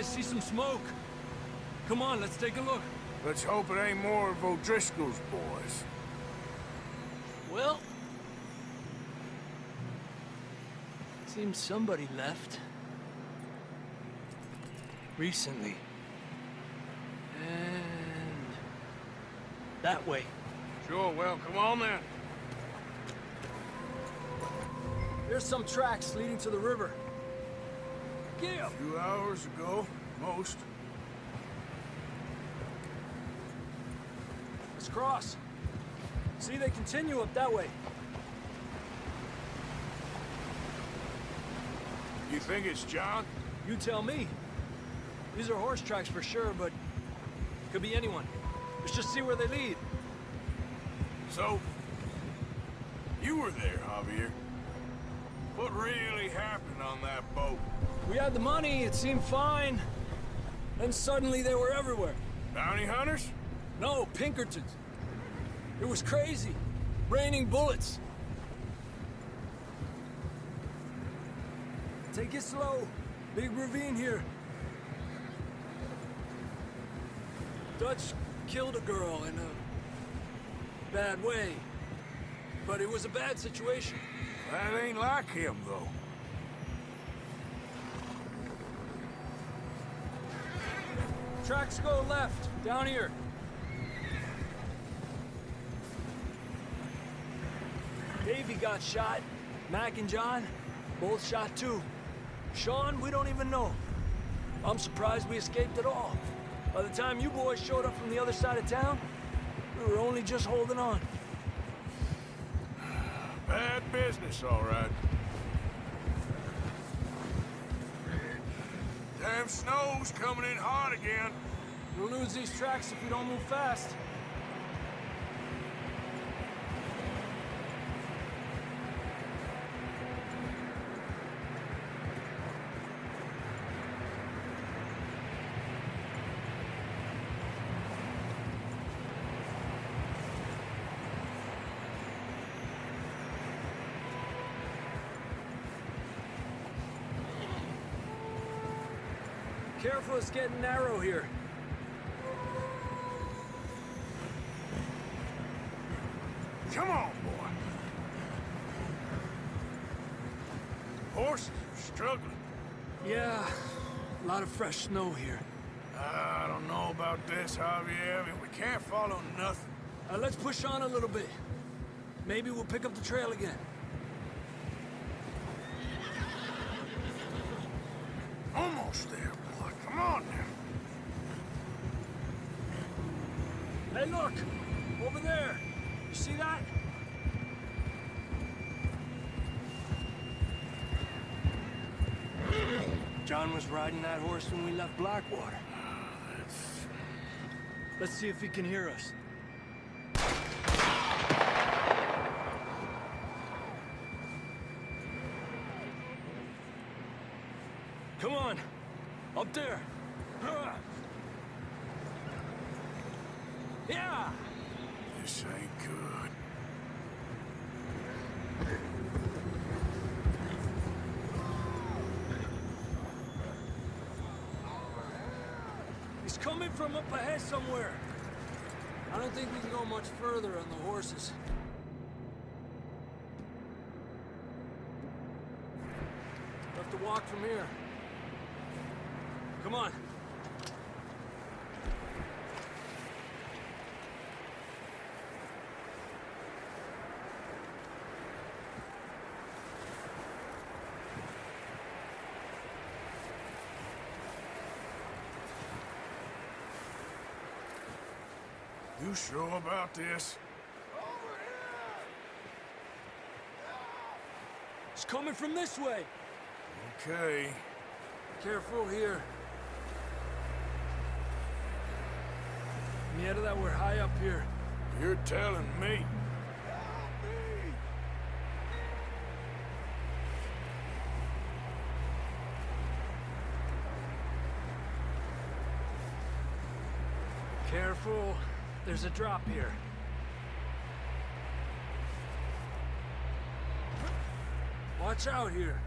guys see some smoke. Come on, let's take a look. Let's hope it ain't more of O'Driscoll's boys. Well... seems somebody left. Recently. And... that way. Sure, well, come on then. There's some tracks leading to the river. Yeah. A few hours ago, most. Let's cross. See, they continue up that way. You think it's John? You tell me. These are horse tracks for sure, but could be anyone. Let's just see where they lead. So, you were there, Javier. What really happened on that boat? We had the money, it seemed fine. Then suddenly they were everywhere. Bounty hunters? No, Pinkertons. It was crazy. Raining bullets. Take it slow. Big ravine here. Dutch killed a girl in a bad way. But it was a bad situation. That ain't like him, though. Tracks go left, down here. Davey got shot. Mac and John, both shot too. Sean, we don't even know. I'm surprised we escaped at all. By the time you boys showed up from the other side of town, we were only just holding on. Bad business, all right. Damn snow's coming in hard again. We'll lose these tracks if we don't move fast. Careful, it's getting narrow here. Come on, boy. Horses are struggling. Yeah, a lot of fresh snow here. I don't know about this, Javier. I mean, we can't follow nothing. Let's push on a little bit. Maybe we'll pick up the trail again. Almost there, boy. Come on now. Hey, look! Over there! You see that? John was riding that horse when we left Blackwater. Let's see if he can hear us. Come on! Up there! Yeah! This ain't good. He's coming from up ahead somewhere. I don't think we can go much further on the horses. We'll have to walk from here. Come on. You sure about this? It's coming from this way. Okay. Careful here. Yeah, that we're high up here. You're telling me. Careful. There's a drop here. Watch out here.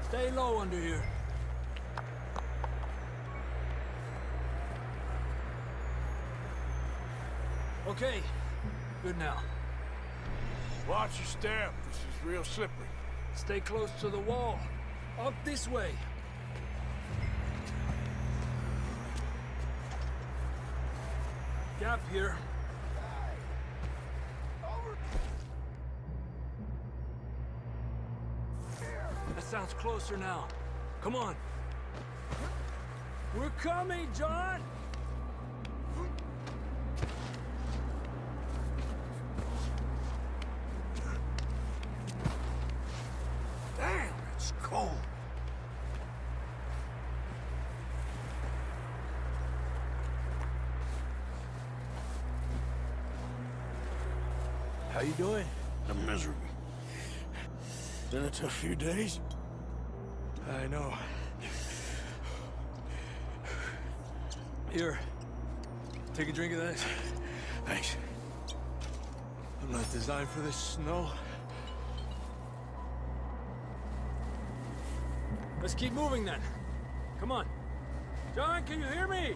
Stay low under here. Okay, good now. Watch your step. This is real slippery. Stay close to the wall. Up this way. Gap here. That sounds closer now. Come on. We're coming, John! Damn, it's cold. How you doing? I'm miserable. Been a tough few days. I know. Here. Take a drink of that. Thanks. I'm not designed for this snow. Let's keep moving then. Come on. John, can you hear me?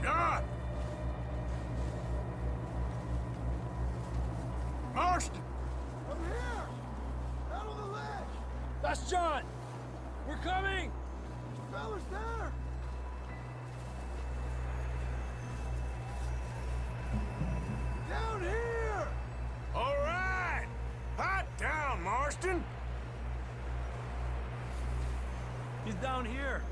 John! Marston! I'm here! Out on the ledge! That's John! We're coming! Fellas there! Down here! All right! Hot down, Marston! He's down here.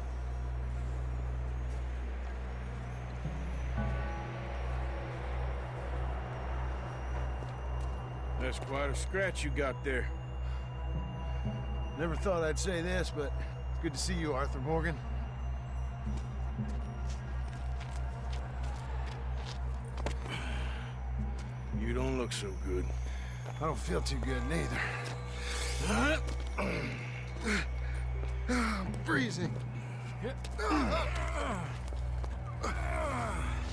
That's quite a scratch you got there. Never thought I'd say this, but it's good to see you, Arthur Morgan. You don't look so good. I don't feel too good neither. I'm freezing.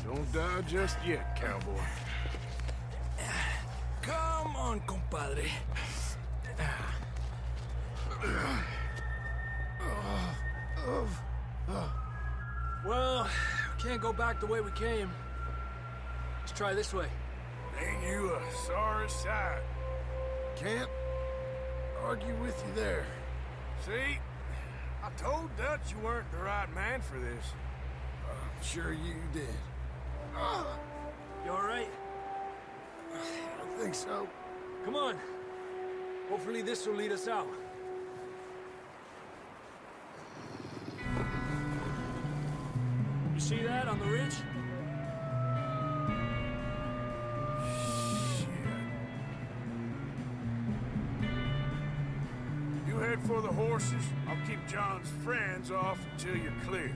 Don't die just yet, cowboy. Come on, compadre. Well, we can't go back the way we came. Let's try this way. Ain't you a sorry sight? Can't argue with you there. See? I told Dutch you weren't the right man for this. Sure you did. You all right? I don't think so. Come on. Hopefully this will lead us out. You see that on the ridge? You head for the horses. I'll keep John's friends off until you're clear.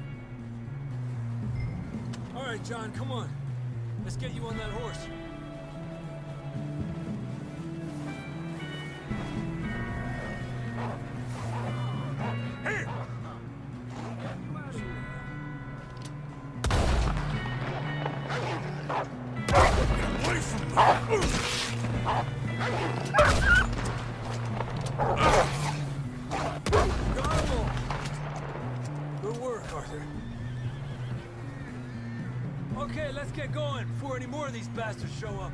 All right, John, come on. Let's get you on that horse. Here! Get away from me! Got 'em all. Good work, Arthur. Okay, let's get going before any more of these bastards show up.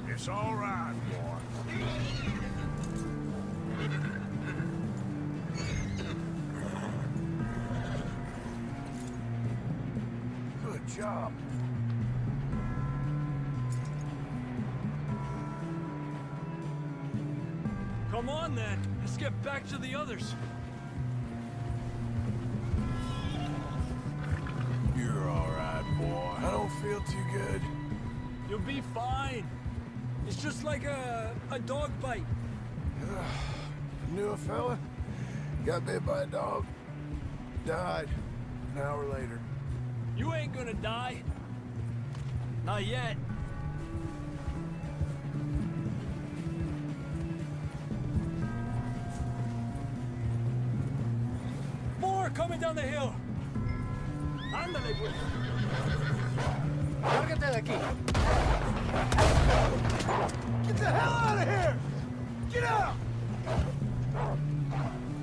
It's all right, boy. Good job. Come on, then. Let's get back to the others. You're all right, boy. I don't feel too good. You'll be fine. It's just like a dog bite. Knew a fella, got bit by a dog, died an hour later. You ain't gonna die. Not yet. More coming down the hill. Ándale, pues. Lárgate de aquí. Get the hell out of here! Get out!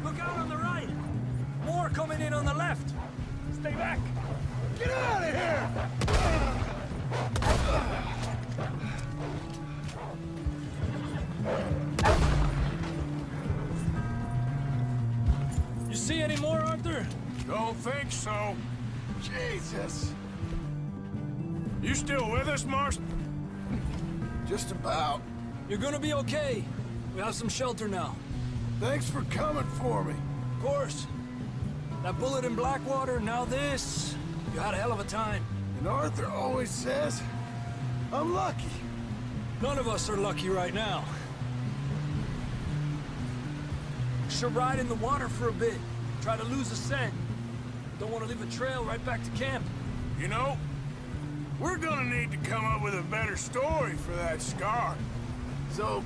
Look out on the right. More coming in on the left. Stay back. Get out of here! You see any more, Arthur? Don't think so. Jesus! You still with us, Marston? Just about. You're gonna be okay. We have some shelter now. Thanks for coming for me. Of course. That bullet in Blackwater, now this. You had a hell of a time. And Arthur always says, I'm lucky. None of us are lucky right now. Should ride in the water for a bit. Try to lose a scent. Don't want to leave a trail right back to camp. You know, we're gonna need to come up with a better story for that scar. So,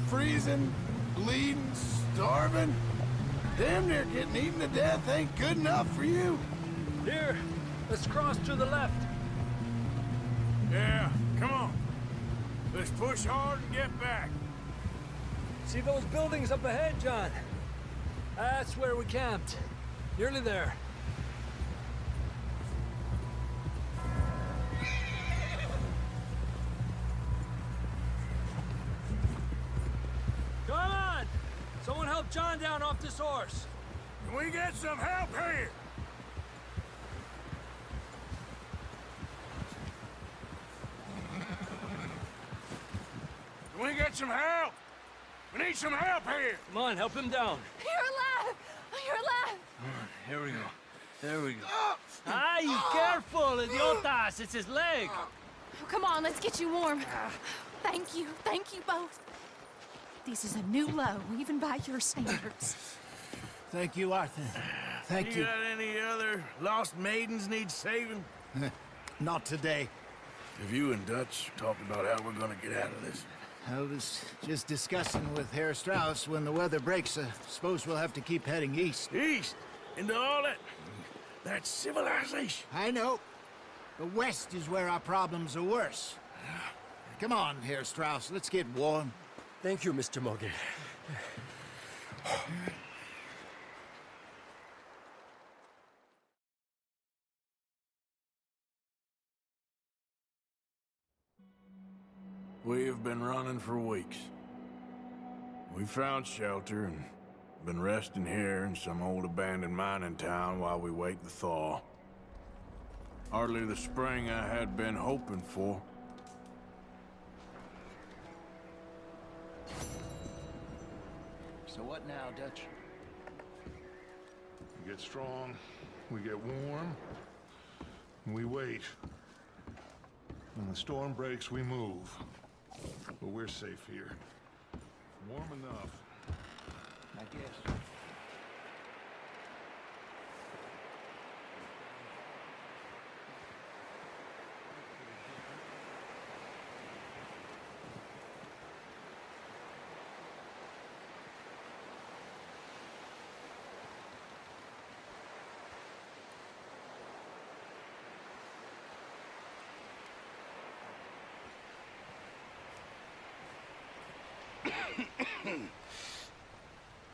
freezing, bleeding, starving, damn near getting eaten to death ain't good enough for you. Here, let's cross to the left. Yeah, come on. Let's push hard and get back. See those buildings up ahead, John? That's where we camped. Nearly there. Come on! Someone help John down off this horse. Can we get some help here? Can we get some help? We need some help here. Come on, help him down. You're alive! You're alive! Here we go. There we go. Ay, careful, idiotas! It's his leg. Oh, come on, let's get you warm. Thank you both. This is a new low, even by your standards. Thank you, Arthur. Thank You got any other lost maidens need saving? Not today. Have you and Dutch talked about how we're gonna get out of this? I was just discussing with Herr Strauss when the weather breaks. I suppose we'll have to keep heading east. East? Into all that civilization? I know. The west is where our problems are worse. Come on, Herr Strauss, let's get warm. Thank you, Mr. Morgan. We've been running for weeks. We found shelter and been resting here in some old abandoned mining town while we wait the thaw. Hardly the spring I had been hoping for. So what now, Dutch? We get strong, we get warm, and we wait. When the storm breaks, we move. But we're safe here. Warm enough. I guess.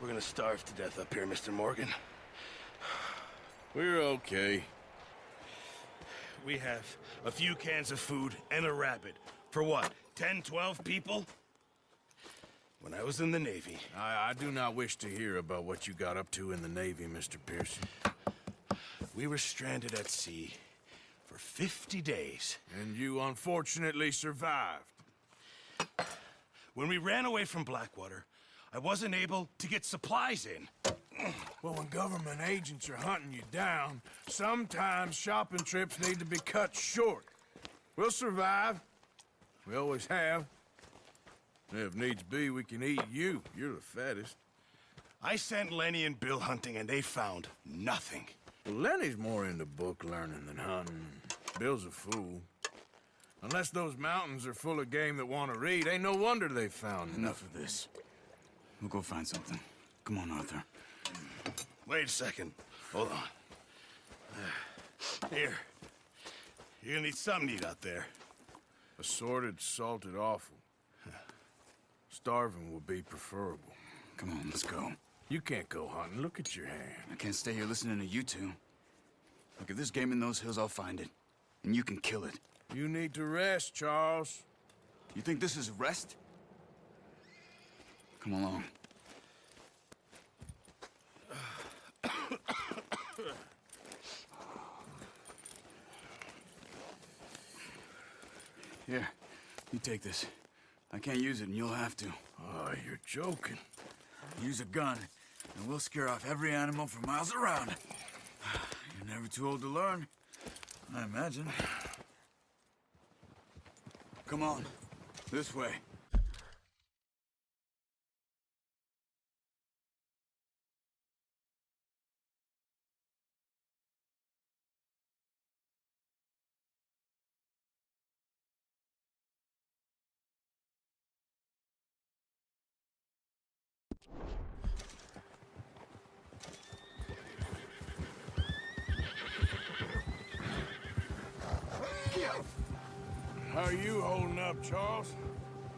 We're gonna starve to death up here, Mr. Morgan. We're okay. We have a few cans of food and a rabbit. For what, 10, 12 people? When I was in the Navy... I do not wish to hear about what you got up to in the Navy, Mr. Pearson. We were stranded at sea for 50 days. And you unfortunately survived. When we ran away from Blackwater, I wasn't able to get supplies in. Well, when government agents are hunting you down, sometimes shopping trips need to be cut short. We'll survive. We always have. If needs be, we can eat you. You're the fattest. I sent Lenny and Bill hunting, and they found nothing. Well, Lenny's more into book learning than hunting. Bill's a fool. Unless those mountains are full of game that want to read, ain't no wonder they found Enough of this. We'll go find something. Come on, Arthur. Wait a second. Hold on. Here. You're gonna need something to eat out there. Assorted, salted offal. Starving would be preferable. Come on, let's go. You can't go hunting. Look at your hand. I can't stay here listening to you two. Look, if there's game in those hills, I'll find it. And you can kill it. You need to rest, Charles. You think this is rest? Come along. Here, you take this. I can't use it, and you'll have to. Oh, you're joking. Use a gun, and we'll scare off every animal for miles around. You're never too old to learn, I imagine. Come on, this way. How are you holding up, Charles?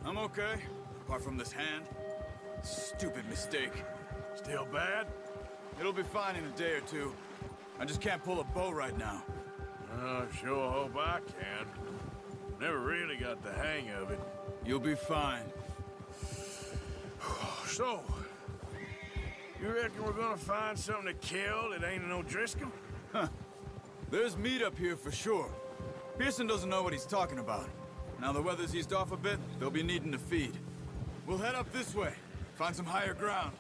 I'm okay, apart from this hand. Stupid mistake. Still bad? It'll be fine in a day or two. I just can't pull a bow right now. I sure hope I can. Never really got the hang of it. You'll be fine. So, you reckon we're gonna find something to kill that ain't no Driscoll? There's meat up here for sure. Pearson doesn't know what he's talking about. Now the weather's eased off a bit, they'll be needing to feed. We'll head up this way, find some higher ground.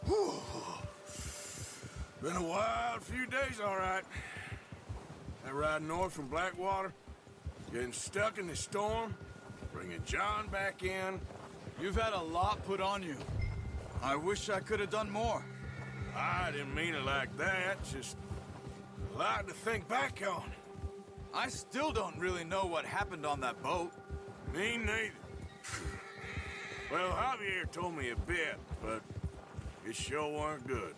Whew. Been a wild few days, all right. That ride north from Blackwater, getting stuck in the storm, bringing John back in. You've had a lot put on you. I wish I could have done more. I didn't mean it like that, just a lot to think back on. I still don't really know what happened on that boat. Me neither. Well, Javier told me a bit, but it sure weren't good.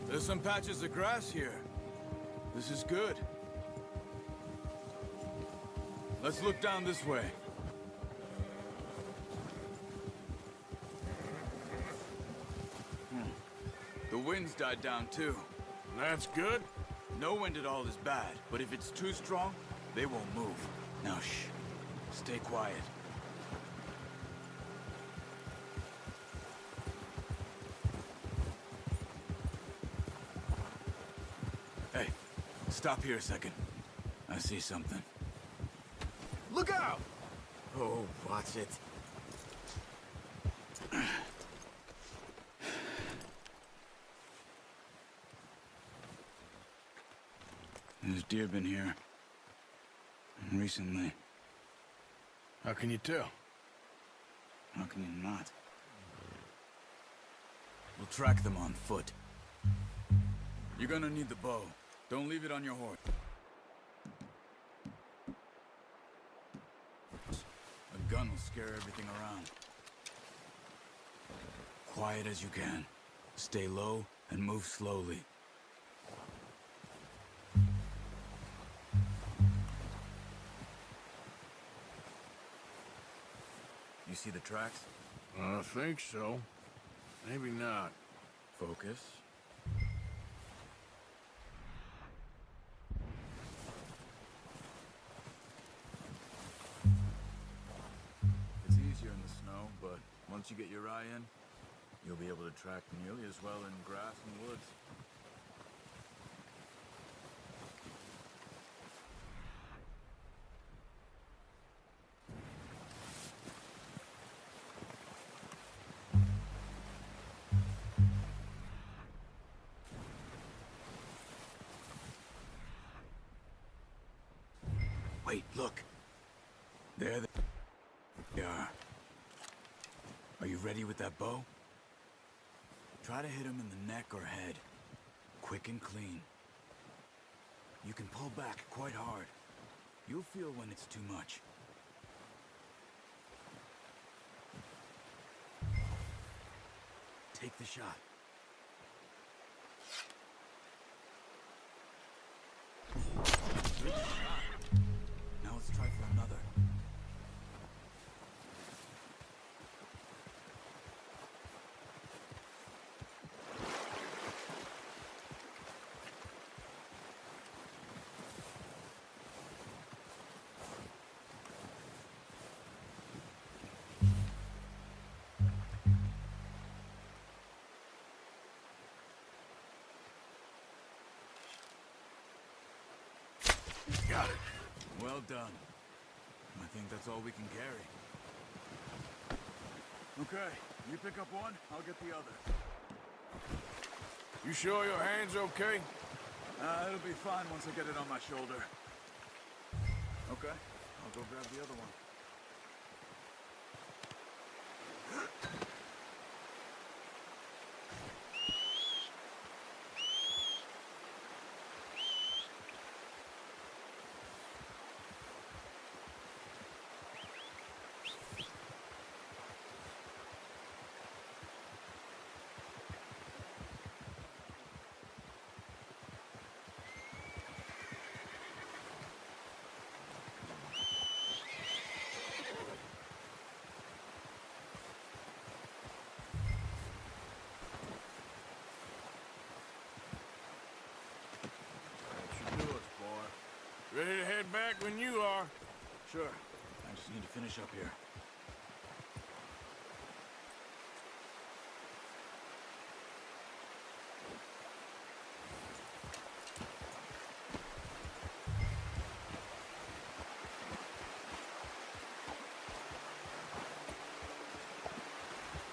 There's some patches of grass here. This is good. Let's look down this way. The wind's died down too. That's good. No wind at all is bad, but if it's too strong, they won't move. Now shh. Stay quiet. Hey, stop here a second. I see something. Look out! Oh, watch it. There's deer been here. Recently. How can you tell? How can you not? We'll track them on foot. You're gonna need the bow. Don't leave it on your horse. A gun will scare everything around. Quiet as you can. Stay low and move slowly. You see the tracks? I think so. Maybe not. Focus. It's easier in the snow, but once you get your eye in, you'll be able to track nearly as well in grass and woods. Wait, look. There they are. Are you ready with that bow? Try to hit him in the neck or head. Quick and clean. You can pull back quite hard. You'll feel when it's too much. Take the shot. Good shot. Now let's try for another. Got it. Well done. I think that's all we can carry. Okay, you pick up one, I'll get the other. You sure your hand's okay? It'll be fine once I get it on my shoulder. Okay, I'll go grab the other one. Ready to head back when you are. Sure. I just need to finish up here.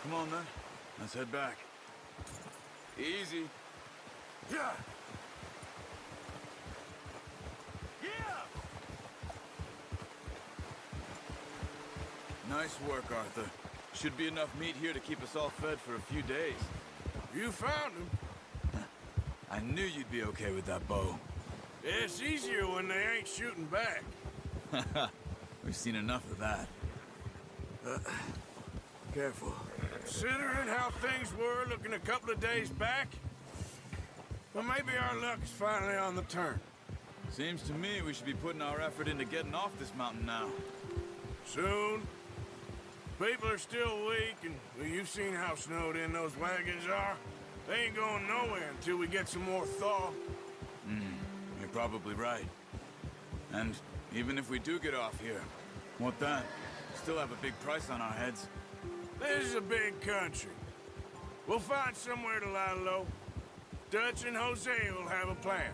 Come on, then. Let's head back. Easy. Yeah! Nice work, Arthur. Should be enough meat here to keep us all fed for a few days. You found him. I knew you'd be okay with that bow. It's easier when they ain't shooting back. We've seen enough of that. Careful. Considering how things were looking a couple of days back, well, maybe our luck is finally on the turn. Seems to me we should be putting our effort into getting off this mountain now. Soon. People are still weak, and well, you've seen how snowed in those wagons are. They ain't going nowhere until we get some more thaw. You're probably right. And even if we do get off here, what then? Still have a big price on our heads. This is a big country. We'll find somewhere to lie low. Dutch and Jose will have a plan.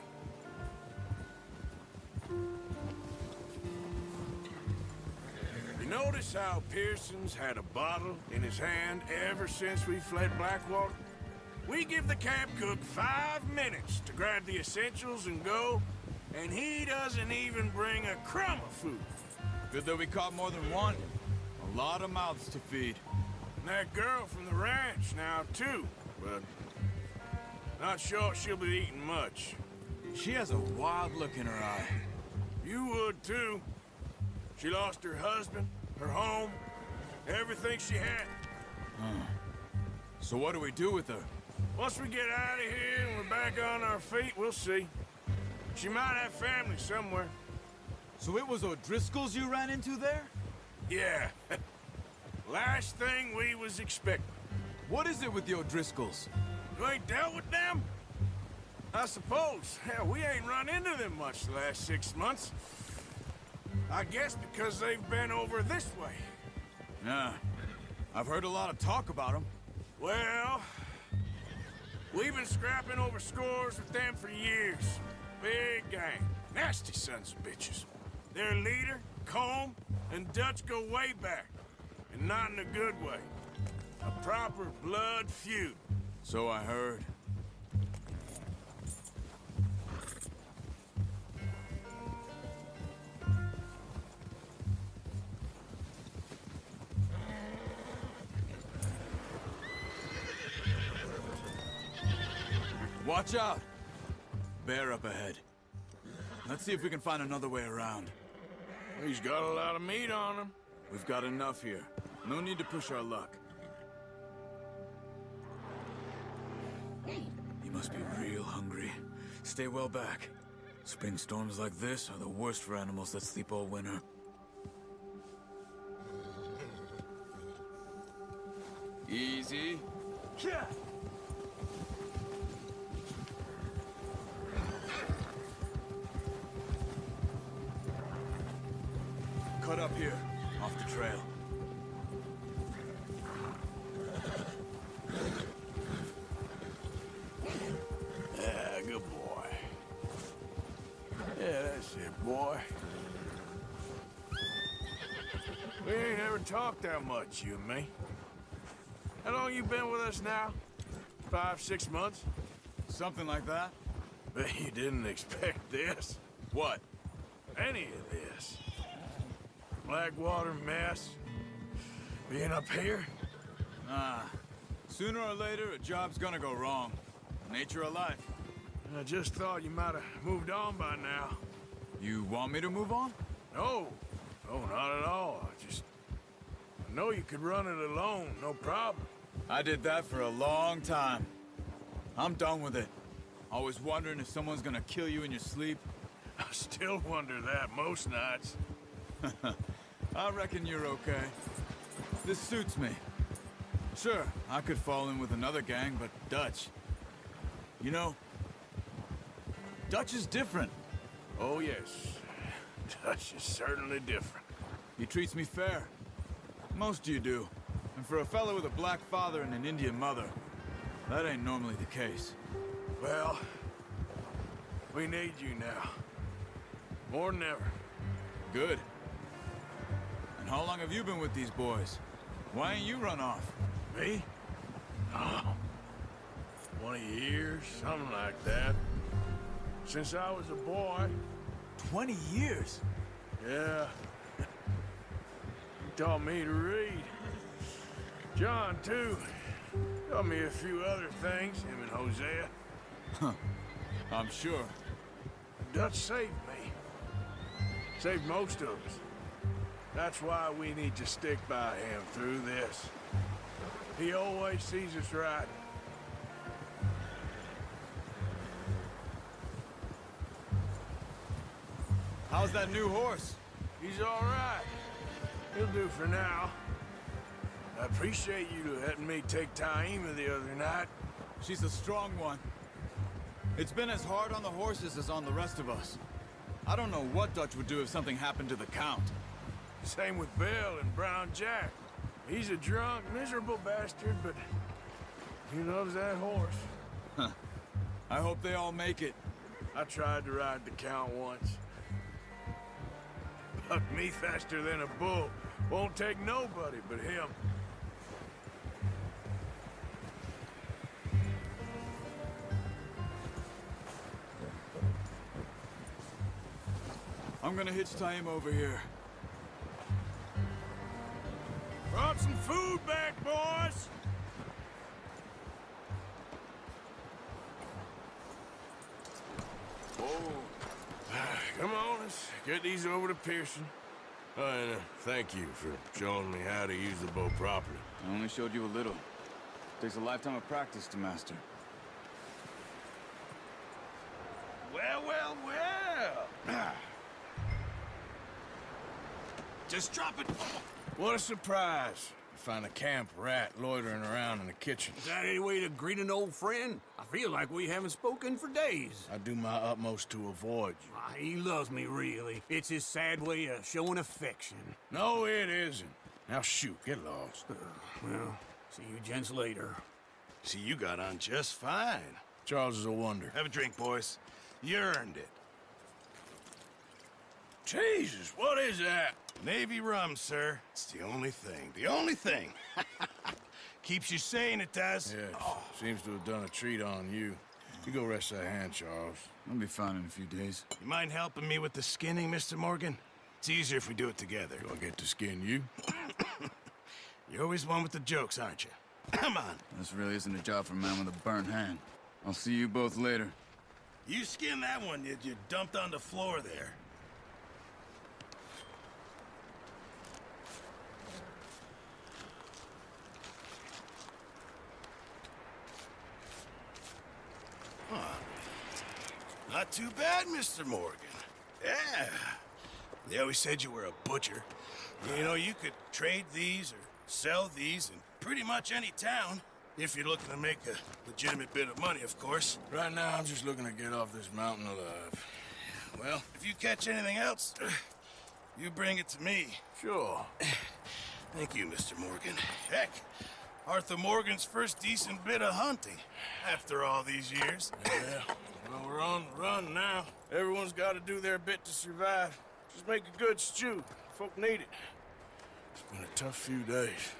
You notice how Pearson's had a bottle in his hand ever since we fled Blackwater? We give the camp cook 5 minutes to grab the essentials and go, and he doesn't even bring a crumb of food. Good that we caught more than one. A lot of mouths to feed. And that girl from the ranch now, too, but not sure she'll be eating much. She has a wild look in her eye. You would, too. She lost her husband, her home, everything she had. So what do we do with her? Once we get out of here and we're back on our feet, we'll see. She might have family somewhere. So it was O'Driscoll's you ran into there? Yeah. Last thing we was expecting. What is it with the O'Driscolls? You ain't dealt with them? I suppose. Hell, we ain't run into them much the last 6 months. I guess because they've been over this way. Yeah. I've heard a lot of talk about them. Well, we've been scrapping over scores with them for years. Big gang. Nasty sons of bitches. Their leader, Combe, and Dutch go way back. And not in a good way. A proper blood feud. So I heard. Watch out! Bear up ahead. Let's see if we can find another way around. He's got a lot of meat on him. We've got enough here. No need to push our luck. He must be real hungry. Stay well back. Spring storms like this are the worst for animals that sleep all winter. Easy. Yeah. Cut up here, off the trail. Yeah, good boy. Yeah, that's it, boy. We ain't ever talked that much, you and me. How long you been with us now? 5, 6 months? Something like that? Bet you didn't expect this. What? Any of this. Blackwater mess. Being up here? Ah. Sooner or later, a job's gonna go wrong. Nature of life. I just thought you might have moved on by now. You want me to move on? No. No, not at all. I know you could run it alone, no problem. I did that for a long time. I'm done with it. Always wondering if someone's gonna kill you in your sleep. I still wonder that most nights. I reckon you're okay. This suits me. Sure, I could fall in with another gang, but Dutch... You know, Dutch is different. Oh, yes. Dutch is certainly different. He treats me fair. Most of you do. And for a fellow with a black father and an Indian mother, that ain't normally the case. Well, we need you now. More than ever. Good. And how long have you been with these boys? Why ain't you run off? Me? Oh, 20 years, something like that. Since I was a boy. 20 years? Yeah. He taught me to read. John, too. Taught me a few other things, him and Hosea. I'm sure. Dutch saved me. Saved most of us. That's why we need to stick by him through this. He always sees us right. How's that new horse? He's all right. He'll do for now. I appreciate you letting me take Taima the other night. She's a strong one. It's been as hard on the horses as on the rest of us. I don't know what Dutch would do if something happened to the Count. Same with Bill and Brown Jack. He's a drunk, miserable bastard, but he loves that horse. I hope they all make it. I tried to ride the Count once. But me faster than a bull won't take nobody but him. I'm gonna hitch Taima over here. Brought some food back, boys! Oh. Come on, let's get these over to Pearson. Oh, and thank you for showing me how to use the bow properly. I only showed you a little. Takes a lifetime of practice to master. Well, well, well! Just drop it. What a surprise. Find a camp rat loitering around in the kitchen. Is that any way to greet an old friend? I feel like we haven't spoken for days. I do my utmost to avoid you. He loves me, really. It's his sad way of showing affection. No, it isn't. Now shoot, get lost. Well, see you gents later. See, you got on just fine. Charles is a wonder. Have a drink, boys. You earned it. Jesus, what is that? Navy rum, sir. It's the only thing. The only thing. Keeps you sane, it does. Yes, seems to have done a treat on you. You go rest that hand, Charles. I'll be fine in a few days. You mind helping me with the skinning, Mr. Morgan? It's easier if we do it together. Do I get to skin you? You're always one with the jokes, aren't you? Come on. This really isn't a job for a man with a burnt hand. I'll see you both later. You skinned that one you dumped on the floor there. Not too bad, Mr. Morgan. Yeah. They always said you were a butcher. You know, you could trade these or sell these in pretty much any town. If you're looking to make a legitimate bit of money, of course. Right now, I'm just looking to get off this mountain alive. Well, if you catch anything else, you bring it to me. Sure. Thank you, Mr. Morgan. Heck, Arthur Morgan's first decent bit of hunting after all these years. Yeah. Well, we're on the run now. Everyone's got to do their bit to survive. Just make a good stew. Folk need it. It's been a tough few days.